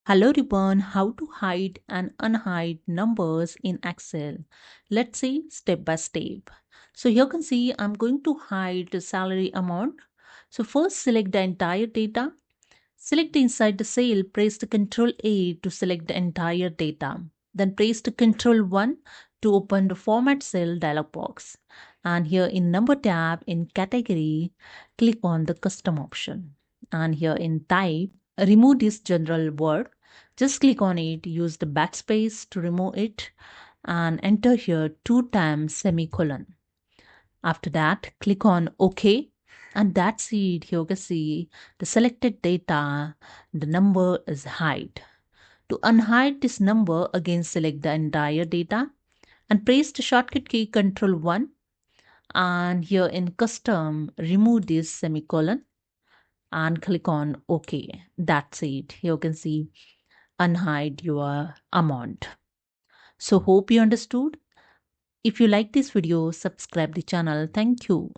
Hello everyone, how to hide and unhide numbers in Excel. Let's see step by step. So here you can see I'm going to hide the salary amount. So first select the entire data. Select inside the cell, press the Ctrl+A to select the entire data. Then press the Ctrl+1 to open the Format Cell dialog box. And here in Number tab in Category, click on the Custom option. And here in Type, remove this general word. Just click on it, use the backspace to remove it and enter here 2 times semicolon. After that, click on OK and that's it. Here you can see the selected data, the number is hide. To unhide this number, again select the entire data and press the shortcut key Ctrl+1 and here in custom remove this semicolon and click on OK. That's it. Here you can see unhide your amount. So hope you understood. If you like this video, subscribe the channel. Thank you.